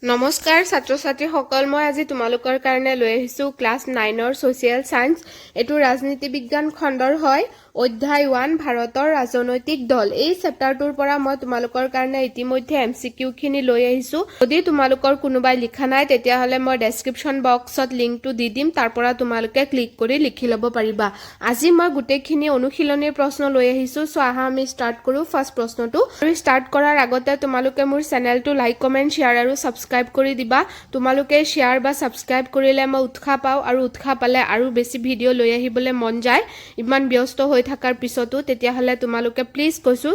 নমস্কাৰ ছাত্ৰ ছাত্ৰীসকল মই আজি তোমালোকৰ কাৰণে লৈ আহিছো ক্লাছ 9ৰ সোশিয়েল সায়েন্স এটো ৰাজনীতি বিজ্ঞান খণ্ডৰ হয় অধ্যায় 1 ভাৰতৰ ৰাজনৈতিক দল এই চেপ্টাৰটোৰ পৰা মই তোমালোকৰ কাৰণে ইতিমধ্যে এমসিকিউ খিনি লৈ আহিছো যদি তোমালোকৰ কোনোবাই লিখা নাই তেতিয়া হলে মই ডেসক্ৰিপচন বক্সত লিংকটো দি দিম তাৰ পৰা তোমালোকে ক্লিক কৰি লিখি লব পাৰিবা আজি মই গুটেখিনি অনুশীলনীৰ প্ৰশ্ন লৈ আহিছো সো আহা আমি স্টাৰ্ট কৰো ফাৰ্স্ট প্ৰশ্নটো আৰু স্টাৰ্ট কৰাৰ আগতে তোমালোকে মোৰ চেনেলটো লাইক কমেন্ট শেয়াৰ আৰু সাবস্ক্ৰাইব কৰি দিবা তোমালোকে শেয়াৰ বা সাবস্ক্ৰাইব কৰিলে মই উৎসাহ পাও আৰু উৎসাহ পালে আৰু বেছি ভিডিও লৈ আহিবলৈ মন যায় ইমান ব্যস্ত হৈ থাকাৰ পিছতো তেতিয়া হলে তোমালোকে প্লিজ কৈছো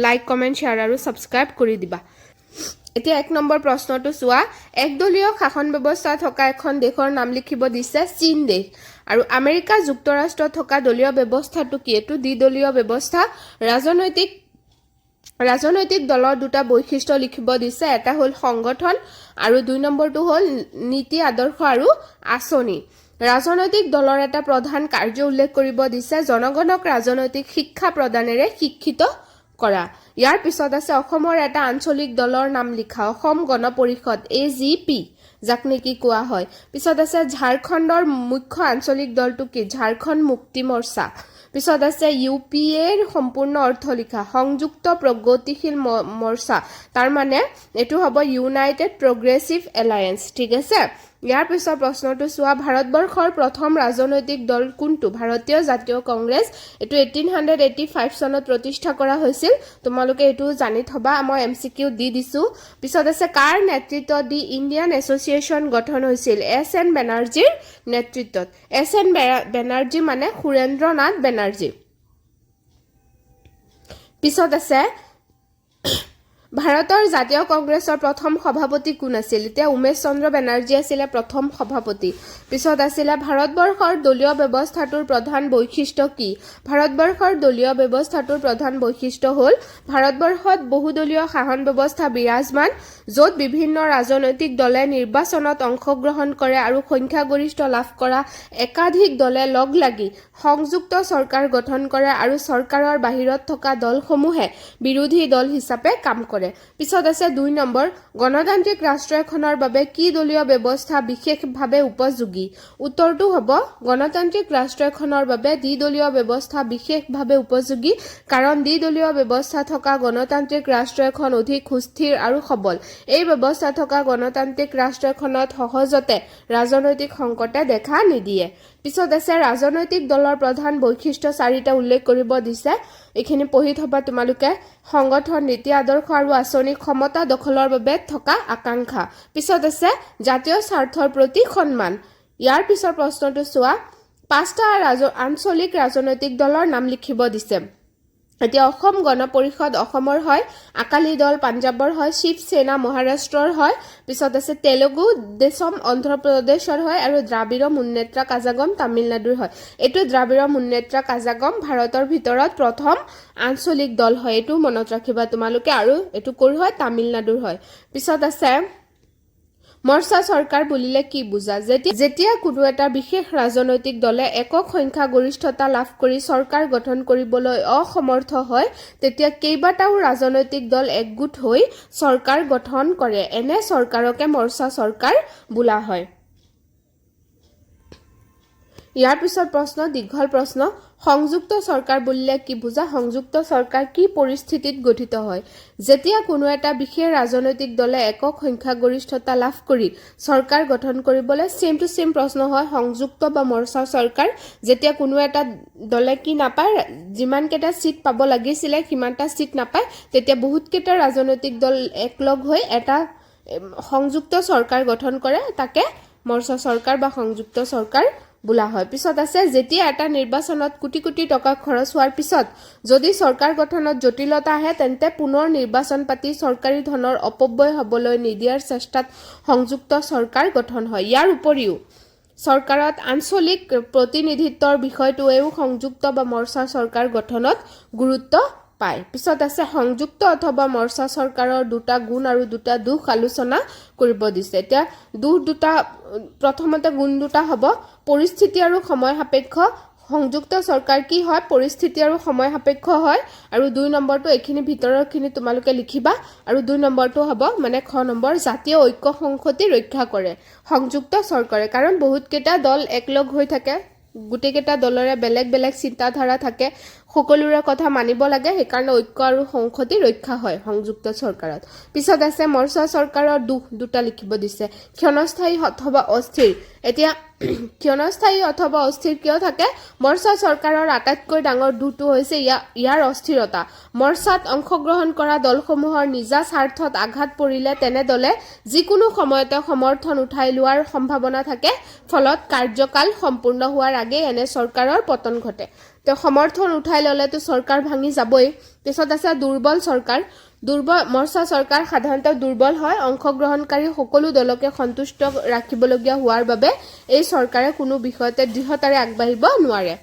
লাইক কমেন্ট শেয়াৰ আৰু সাবস্ক্ৰাইব কৰি দিবা এতিয়া এক নম্বৰ প্ৰশ্নটো চোৱা একদলীয় শাসন ব্যৱস্থা থকা এখন দেশৰ নাম লিখিব দিছে চীন দেশ আৰু আমেৰিকা যুক্তৰাষ্ট্ৰ থকা দলীয় ব্যৱস্থাটো কি এটো দ্বিদলীয় ব্যৱস্থা ৰাজনৈতিক দলৰ দুটা বৈশিষ্ট্য লিখিব দিছে এটা হল সংগঠন আৰু দুই নম্বৰটো হল নীতি আদৰ্শ আৰু আচনি ৰাজনৈতিক দলৰ এটা প্ৰধান কাৰ্য উল্লেখ কৰিব দিছে জনগণক ৰাজনৈতিক শিক্ষা প্ৰদানেৰে শিক্ষিত কৰা ইয়াৰ পিছত আছে অসমৰ এটা আঞ্চলিক দলৰ নাম লিখা অসম গণ পৰিষদ এজিপি যাক নেকি কোৱা হয় পিছত আছে ঝাৰখণ্ডৰ মুখ্য আঞ্চলিক দলটো কি ঝাৰখণ্ড মুক্তি মৰ্চা পিছত আছে ইউপিএৰ সম্পূৰ্ণ অৰ্থ লিখা সংযুক্ত প্ৰগতিশীল মৰ্চা তাৰ মানে এটো হ'ব ইউনাইটেড প্ৰগ্ৰেছিভ এলায়েন্স ঠিক আছে ইয়াৰ পিছৰ প্ৰশ্নটো চোৱা ভাৰতবৰ্ষৰ প্ৰথম ৰাজনৈতিক দল কোনটো ভাৰতীয় জাতীয় কংগ্ৰেছ এটো 1885 চনত প্ৰতিষ্ঠা কৰা হৈছিল তোমালোকে এটো জানি থবা মই এমসিকিউ দি দিছো পিছত আছে কাৰ নেতৃত্বত দি ইণ্ডিয়ান এছ'চিয়েশ্যন গঠন হৈছিল এছ.এন. বেনাৰ্জীৰ নেতৃত্বত এছ.এন. বেনাৰ্জী মানে সুৰেন্দ্ৰনাথ বেনাৰ্জী পিছত আছে ভাৰতৰ জাতীয় কংগ্ৰেছৰ প্ৰথম সভাপতি কোন আছিল এতিয়া উমেশ চন্দ্ৰ বেনাৰ্জী আছিল প্ৰথম সভাপতি পিছত আছিল ভাৰতবৰ্ষৰ দলীয় ব্যৱস্থাটোৰ প্ৰধান বৈশিষ্ট্য কি ভাৰতবৰ্ষৰ দলীয় ব্যৱস্থাটোৰ প্ৰধান বৈশিষ্ট্য হল ভাৰতবৰ্ষত বহুদলীয় শাসন ব্যৱস্থা বিৰাজমান য'ত বিভিন্ন ৰাজনৈতিক দলে নিৰ্বাচনত অংশগ্ৰহণ কৰে আৰু সংখ্যাগৰিষ্ঠ লাভ কৰা একাধিক দলে লগ লাগি সংযুক্ত চৰকাৰ গঠন কৰে আৰু চৰকাৰৰ বাহিৰত থকা দলসমূহে বিৰোধী দল হিচাপে কাম কৰে পিছত আছে 2 নম্বৰ গণতান্ত্ৰিক ৰাষ্ট্ৰ এখনৰ বাবে কি দলীয় ব্যৱস্থা বিশেষভাৱে উপযোগী উত্তৰটো হ'ব গণতান্ত্ৰিক ৰাষ্ট্ৰ এখনৰ বাবে দ্বিদলীয় ব্যৱস্থা বিশেষভাৱে উপযোগী কাৰণ দ্বিদলীয় ব্যৱস্থা থকা গণতান্ত্ৰিক ৰাষ্ট্ৰ এখন অধিক সুস্থিৰ আৰু সবল এই ব্যৱস্থা থকা গণতান্ত্ৰিক ৰাষ্ট্ৰ এখনত সহজতে ৰাজনৈতিক সংকটে দেখা নিদিয়ে পিছত আছে ৰাজনৈতিক দলৰ প্ৰধান বৈশিষ্ট্য 4টা উল্লেখ কৰিব দিছে এখিনি পঢ়ি থবা তোমালোকে সংগঠন নীতি আদৰ্শ আৰু আচনি ক্ষমতা দখলৰ বাবে থকা আকাংক্ষা পিছত আছে জাতীয় স্বাৰ্থৰ প্ৰতি সন্মান ইয়াৰ পিছৰ প্ৰশ্নটো চোৱা 5টা আঞ্চলিক ৰাজনৈতিক দলৰ নাম লিখিব দিছে এতিয়া অসম গণ পৰিষদ অসমৰ হয় আকালি দল পাঞ্জাবৰ হয় শিৱসেনা মহাৰাষ্ট্ৰৰ হয় পিছত আছে তেলেগু দেশম অন্ধ্ৰ প্ৰদেশৰ হয় আৰু দ্ৰাবিড় মুন্নেত্ৰা কাজাগম তামিলনাডুৰ হয় এটো দ্ৰাবিড় মুন্নেত্ৰা কাজাগম ভাৰতৰ ভিতৰত প্ৰথম আঞ্চলিক দল হয় এটো মনত ৰাখিবা তোমালোকে আৰু এটো কৰ হয় তামিলনাডুৰ হয় পিছত আছে মৰ্চা চৰকাৰ বুলিলে কি বুজা যেতিয়া কোনো এটা বিশেষ ৰাজনৈতিক দলে একক সংখ্যা গৰিষ্ঠতা লাভ কৰি চৰকাৰ গঠন কৰিবলৈ অসমৰ্থ হয় তেতিয়া কেইবাটাও ৰাজনৈতিক দল একগোট হৈ চৰকাৰ গঠন কৰে এনে চৰকাৰকে মৰ্চা চৰকাৰ বোলা হয় ইয়াৰ পিছত প্ৰশ্ন দীঘল প্ৰশ্ন সংযুক্ত চৰকাৰ বুলিলে কি বুজা সংযুক্ত চৰকাৰ কি পৰিস্থিতিত গঠিত হয় যেতিয়া কোনো এটা বিশেষ ৰাজনৈতিক দলে একক সংখ্যা গৰিষ্ঠতা লাভ কৰি চৰকাৰ গঠন কৰিবলৈ সেম টু সেম প্ৰশ্ন হয় সংযুক্ত বা মৰ্চা চৰকাৰ যেতিয়া কোনো এটা দলে কি নাপায় যিমান কেটা সিট পাব লাগিছিল কিমানটা সিট নাপায় তেতিয়া বহুত কেটা ৰাজনৈতিক দল একলগ হৈ এটা সংযুক্ত চৰকাৰ গঠন কৰে তাকে মৰ্চা চৰকাৰ বা সংযুক্ত চৰকাৰ বুলা হয় পিছত আছে যেতিয়া এটা নিৰ্বাচনত কোটি কোটি টকা খৰচ হোৱাৰ পিছত যদি চৰকাৰ গঠনত জটিলতা আহে তেন্তে পুনৰ নিৰ্বাচন পাতি চৰকাৰী ধনৰ অপব্যয় হ'বলৈ নিদিয়াৰ চেষ্টাত সংযুক্ত চৰকাৰ গঠন হয় ইয়াৰ উপৰিও চৰকাৰত আঞ্চলিক প্ৰতিনিধিত্বৰ বিষয়টোৱেও সংযুক্ত বা মৰ্চা চৰকাৰ গঠনত গুৰুত্ব পায় পিছত আছে সংযুক্ত অথবা মৰ্চা চৰকাৰৰ দুটা গুণ আৰু দুটা দুখ আলোচনা কৰিব দিছে এতিয়া দুটা প্ৰথমতে গুণ দুটা হ'ব পৰিস্থিতি আৰু সময় সাপেক্ষ সংযুক্ত চৰকাৰ কি হয় পৰিস্থিতি আৰু সময় সাপেক্ষ হয় আৰু 2 নম্বৰটো এখিনি ভিতৰৰখিনি তোমালোকে লিখিবা আৰু 2 নম্বৰটো হ'ব মানে খ নম্বৰ জাতীয় ঐক্য সংহতি ৰক্ষা কৰে সংযুক্ত চৰকাৰে কাৰণ বহুত কেইটা দল একলগ হৈ থাকে গুটেকেটা দলৰে বেলেগ বেলেগ চিন্তাধাৰা থাকে সকলোৰে কথা মানিব লাগে সেইকাৰণে ঐক্য আৰু সংহতি ৰক্ষা হয় সংযুক্ত চৰকাৰত পিছত আছে মৰ্চা চৰকাৰৰ দুটা লিখিব দিছে ক্ষণস্থায়ী অথবা অস্থিৰ এতিয়া ক্ষণস্থায়ী অথবা অস্থিৰ কিয় থাকে মৰ্চা চৰকাৰৰ আটাইতকৈ ডাঙৰ দুটো হৈছে ইয়াৰ অস্থিৰতা মৰ্চাত অংশগ্ৰহণ কৰা দলসমূহৰ নিজা স্বাৰ্থত আঘাত পৰিলে তেনে দলে যিকোনো সময়তে সমৰ্থন উঠাই লোৱাৰ সম্ভাৱনা থাকে ফলত কাৰ্যকাল সম্পূৰ্ণ হোৱাৰ আগে এনে চৰকাৰৰ পতন ঘটে তো সমৰ্থন উঠাই ললেতো চৰকাৰ ভাঙি যাবই পিছত আছে দুৰ্বল চৰকাৰ মৰ্চা চৰকাৰ সাধাৰণতে দুৰ্বল হয় অংশগ্ৰহণকাৰী সকলো দলকে সন্তুষ্ট ৰাখিবলগীয়া হোৱাৰ বাবে এই চৰকাৰে কোনো বিষয়তে দৃঢ়তাৰে আগবাঢ়িব নোৱাৰে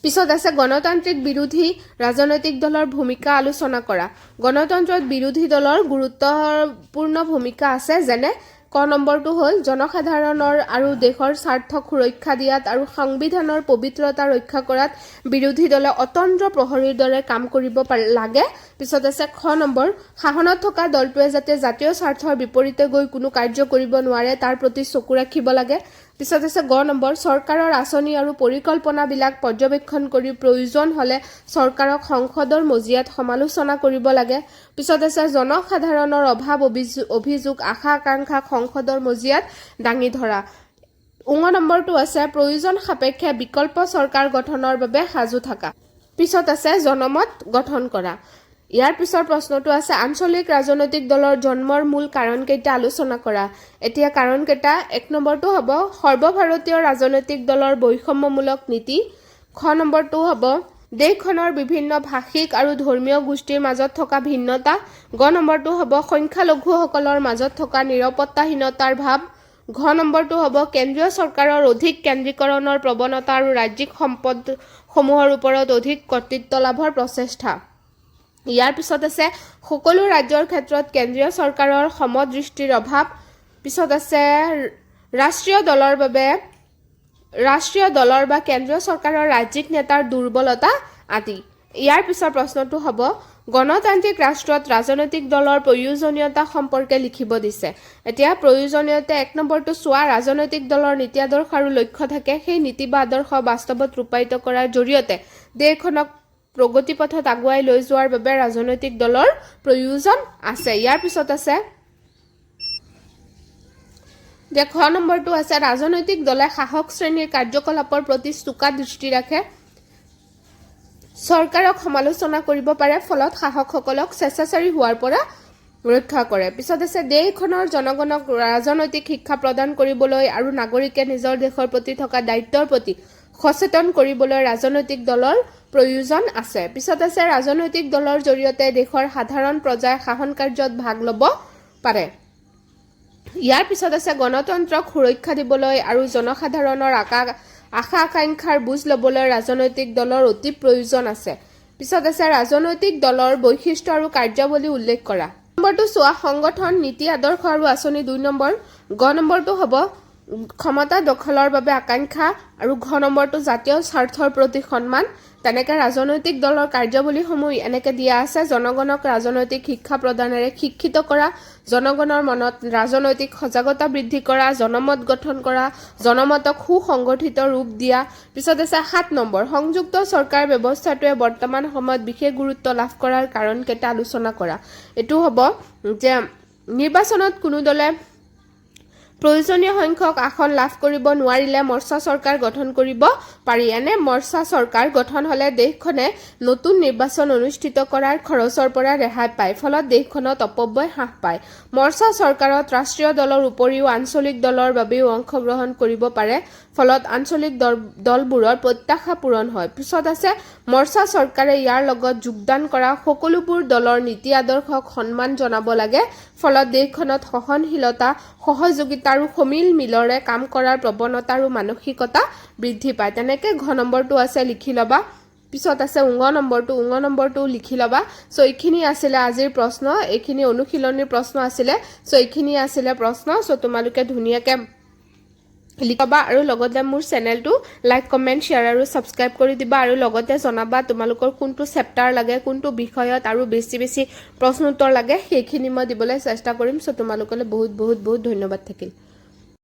পিছত আছে গণতান্ত্ৰিক বিৰোধী ৰাজনৈতিক দলৰ ভূমিকা আলোচনা কৰা গণতন্ত্ৰত বিৰোধী দলৰ গুৰুত্বপূৰ্ণ ভূমিকা আছে যেনে ক নম্বৰটো হ'ল জনসাধাৰণৰ আৰু দেশৰ স্বাৰ্থক সুৰক্ষা দিয়াত আৰু সংবিধানৰ পবিত্ৰতা ৰক্ষা কৰাত বিৰোধী দলে অতন্ত্ৰ প্ৰহৰীৰ দৰে কাম কৰিব লাগে পিছত আছে খ নম্বৰ শাসনত থকা দলটোৱে যাতে জাতীয় স্বাৰ্থৰ বিপৰীতে গৈ কোনো কাৰ্য কৰিব নোৱাৰে তাৰ প্ৰতি চকু ৰাখিব লাগে পিছত আছে গ নম্বৰ চৰকাৰৰ আঁচনি আৰু পৰিকল্পনাবিলাক পৰ্যবেক্ষণ কৰি প্ৰয়োজন হলে চৰকাৰক সংসদৰ মজিয়াত সমালোচনা কৰিব লাগে পিছত আছে জনসাধাৰণৰ অভাৱ অভিযোগ আশা আকাংক্ষাক সংসদৰ মজিয়াত দাঙি ধৰা নম্বৰটো আছে প্ৰয়োজন সাপেক্ষে বিকল্প চৰকাৰ গঠনৰ বাবে সাজু থকা পিছত আছে জনমত গঠন কৰা ইয়াৰ পিছৰ প্ৰশ্নটো আছে আঞ্চলিক ৰাজনৈতিক দলৰ জন্মৰ মূল কাৰণ কেইটা আলোচনা কৰা এতিয়া কাৰণ কেইটা 1 নম্বৰটো হ'ব সৰ্বভাৰতীয় ৰাজনৈতিক দলৰ বৈষম্যমূলক নীতি খ নম্বৰটো হ'ব দেশখনৰ বিভিন্ন ভাষিক আৰু ধৰ্মীয় গোষ্ঠীৰ মাজত থকা ভিন্নতা গ নম্বৰটো হ'ব সংখ্যালঘুসকলৰ মাজত থকা নিৰাপত্তাহীনতাৰ ভাৱ ঘ নম্বৰটো হ'ব কেন্দ্ৰীয় চৰকাৰৰ অধিক কেন্দ্ৰীকৰণৰ প্ৰৱণতা আৰু ৰাজ্যিক সম্পদসমূহৰ ওপৰত অধিক কৰ্তৃত্ব লাভৰ প্ৰচেষ্টা ইয়াৰ পিছত আছে সকলো ৰাজ্যৰ ক্ষেত্ৰত কেন্দ্ৰীয় চৰকাৰৰ সমদৃষ্টিৰ অভাৱ পিছত আছে ৰাষ্ট্ৰীয় দলৰ বা কেন্দ্ৰীয় চৰকাৰৰ ৰাজ্যিক নেতাৰ দুৰ্বলতা আদি ইয়াৰ পিছৰ প্ৰশ্নটো হ'ব গণতান্ত্ৰিক ৰাষ্ট্ৰত ৰাজনৈতিক দলৰ প্ৰয়োজনীয়তা সম্পৰ্কে লিখিব দিছে এতিয়া প্ৰয়োজনীয়তা 1 নম্বৰটো চোৱা ৰাজনৈতিক দলৰ নীতি আদৰ্শ আৰু লক্ষ্য থাকে সেই নীতি বা আদৰ্শ বাস্তৱত ৰূপায়িত কৰাৰ জৰিয়তে দেশখনক প্ৰগতি পথত আগুৱাই লৈ যোৱাৰ বাবে ৰাজনৈতিক দলৰ প্ৰয়োজন আছে ইয়াৰ পিছত আছে যে খ নম্বৰটো আছে ৰাজনৈতিক দলে শাসক শ্ৰেণীৰ কাৰ্যকলাপৰ প্ৰতি চোকা দৃষ্টি ৰাখে চৰকাৰক সমালোচনা কৰিব পাৰে ফলত শাসকসকলক স্বেচ্ছাচাৰী হোৱাৰ পৰা ৰক্ষা কৰে পিছত আছে দেশখনৰ জনগণক ৰাজনৈতিক শিক্ষা প্ৰদান কৰিবলৈ আৰু নাগৰিকে নিজৰ দেশৰ প্ৰতি থকা দায়িত্বৰ প্ৰতি সচেতন কৰিবলৈ ৰাজনৈতিক দলৰ প্ৰয়োজন আছে পিছত আছে ৰাজনৈতিক দলৰ জৰিয়তে দেশৰ সাধাৰণ প্ৰজাই শাসন কাৰ্যত ভাগ ল'ব পাৰে ইয়াৰ পিছত আছে গণতন্ত্ৰক সুৰক্ষা দিবলৈ আৰু জনসাধাৰণৰ আশা আকাংক্ষাৰ বুজ ল'বলৈ ৰাজনৈতিক দলৰ অতি প্ৰয়োজন আছে পিছত আছে ৰাজনৈতিক দলৰ বৈশিষ্ট্য আৰু কাৰ্যাৱলী উল্লেখ কৰা নম্বৰটো চোৱা সংগঠন নীতি আদৰ্শ আৰু আঁচনি 2 নম্বৰ গ নম্বৰটো হ'ব ক্ষমতা দখলৰ বাবে আকাংক্ষা আৰু ঘ নম্বৰটো জাতীয় স্বাৰ্থৰ প্ৰতি সন্মান তেনেকৈ ৰাজনৈতিক দলৰ কাৰ্যাৱলীসমূহ এনেকৈ দিয়া আছে জনগণক ৰাজনৈতিক শিক্ষা প্ৰদানেৰে শিক্ষিত কৰা জনগণৰ মনত ৰাজনৈতিক সজাগতা বৃদ্ধি কৰা জনমত গঠন কৰা জনমতক সুসংগঠিত ৰূপ দিয়া পিছত আছে 7 নম্বৰ সংযুক্ত চৰকাৰ ব্যৱস্থাটোৱে বৰ্তমান সময়ত বিশেষ গুৰুত্ব লাভ কৰাৰ কাৰণ কেইটা আলোচনা কৰা এইটো হ'ব যে নিৰ্বাচনত কোনো দলে প্ৰয়োজনীয় সংখ্যক আসন লাভ কৰিব নোৱাৰিলে মৰ্চা চৰকাৰ গঠন কৰিব পাৰি এনে মৰ্চা চৰকাৰ গঠন হলে দেশখনে নতুন নিৰ্বাচন অনুষ্ঠিত কৰাৰ খৰচৰ পৰা ৰেহাই পায় ফলত দেশখনত অপব্যয় হ্ৰাস পায় মৰ্চা চৰকাৰত ৰাষ্ট্ৰীয় দলৰ উপৰিও আঞ্চলিক দলৰ বাবেও অংশগ্ৰহণ কৰিব পাৰে ফলত আঞ্চলিক দলবোৰৰ প্ৰত্যাশা পূৰণ হয় পিছত আছে মৰ্চা চৰকাৰে ইয়াৰ লগত যোগদান কৰা সকলোবোৰ দলৰ নীতি আদৰ্শক সন্মান জনাব লাগে ফলত দেশখনত সহনশীলতা সহযোগিতা আৰু সমিল মিলৰে কাম কৰাৰ প্ৰৱণতা আৰু মানসিকতা বৃদ্ধি পায় তেনেকৈ ঘ নম্বৰটো আছে লিখি ল'বা পিছত আছে উঙ নম্বৰটো লিখি ল'বা সো এইখিনি আছিলে আজিৰ প্ৰশ্ন এইখিনি অনুশীলনীৰ প্ৰশ্ন আছিলে সো এইখিনি আছিলে প্ৰশ্ন সো তোমালোকে ধুনীয়াকৈ লিখবা আৰু লগতে মোৰ চেনেলটো লাইক কমেন্ট শ্বেয়াৰ আৰু সাবস্ক্ৰাইব কৰি দিবা আৰু লগতে জনাবা তোমালোকৰ কোনটো চেপ্টাৰ লাগে কোনটো বিষয়ত আৰু বেছি বেছি প্ৰশ্ন উত্তৰ লাগে সেইখিনি মই দিবলৈ চেষ্টা কৰিম সো তোমালোকলৈ বহুত বহুত বহুত ধন্যবাদ থাকিল